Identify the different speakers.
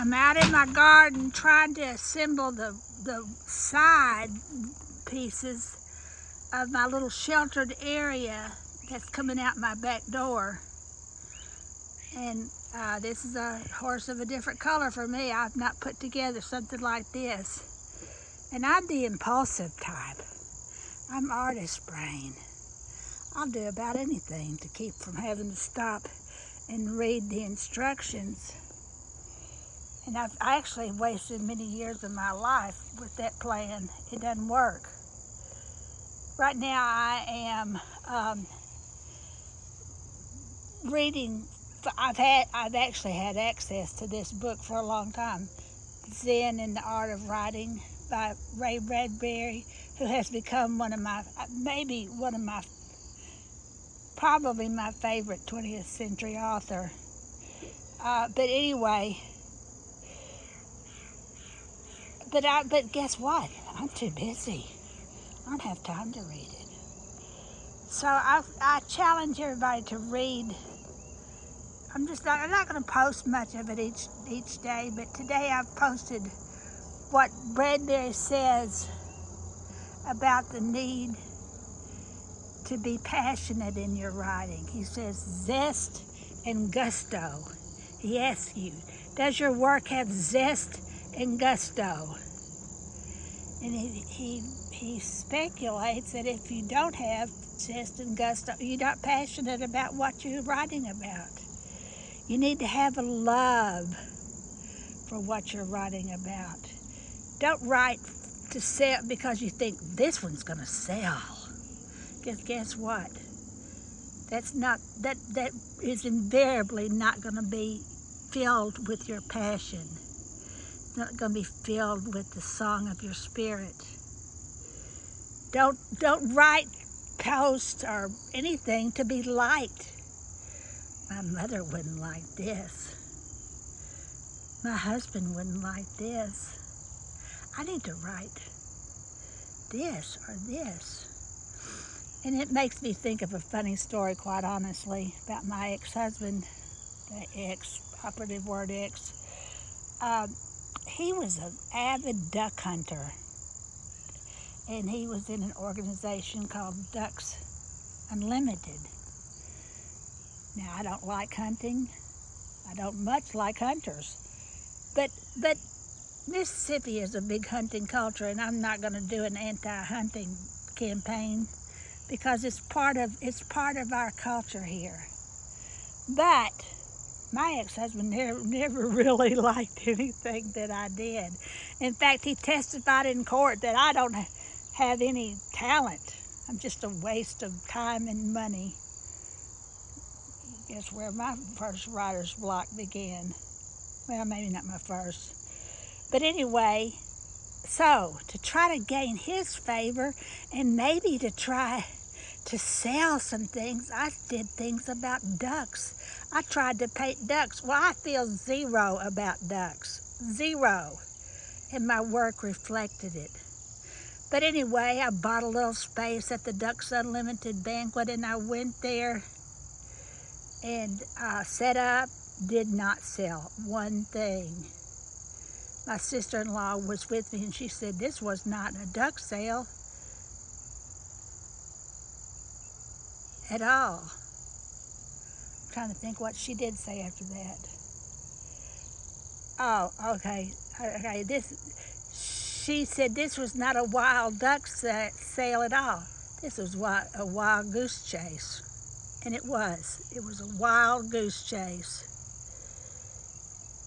Speaker 1: I'm out in my garden trying to assemble the side pieces of my little sheltered area that's coming out my back door. And this is a horse of a different color for me. I've not put together something like this. And I'm the impulsive type. I'm artist brain. I'll do about anything to keep from having to stop and read the instructions. And I actually wasted many years of my life with that plan. It doesn't work. Right now I am reading. I've actually had access to this book for a long time. Zen and the Art of Writing by Ray Bradbury, who has become probably my favorite 20th century author. But anyway, but guess what? I'm too busy. I don't have time to read it. So I challenge everybody to read. I'm not going to post much of it each day, but today I've posted what Bradbury says about the need to be passionate in your writing. He says, zest and gusto. He asks you, does your work have zest and gusto? And he speculates that if you don't have zest and gusto, you're not passionate about what you're writing about. You need to have a love for what you're writing about. Don't write to sell because you think this one's going to sell. Guess what? That is invariably not going to be filled with your passion. It's not going to be filled with the song of your spirit. Don't write posts or anything to be liked. My mother wouldn't like this. My husband wouldn't like this. I need to write this or this. And it makes me think of a funny story, quite honestly, about my ex-husband, the ex, operative word ex. He was an avid duck hunter. And he was in an organization called Ducks Unlimited. Now, I don't like hunting. I don't much like hunters. But Mississippi is a big hunting culture, and I'm not going to do an anti-hunting campaign because it's part of our culture here. But my ex-husband never really liked anything that I did. In fact, he testified in court that I don't have any talent. I'm just a waste of time and money. Guess where my first writer's block began. Well, maybe not my first. But anyway, so to try to gain his favor and maybe to try to sell some things, I did things about ducks. I tried to paint ducks. Well, I feel zero about ducks. Zero. And my work reflected it. But anyway, I bought a little space at the Ducks Unlimited banquet, and I went there and set up, did not sell one thing. My sister-in-law was with me, and she said, this was not a duck sale at all. I'm trying to think what she did say after that. Oh, okay. She said this was not a wild duck sale at all. This was a wild goose chase. And it was. It was a wild goose chase.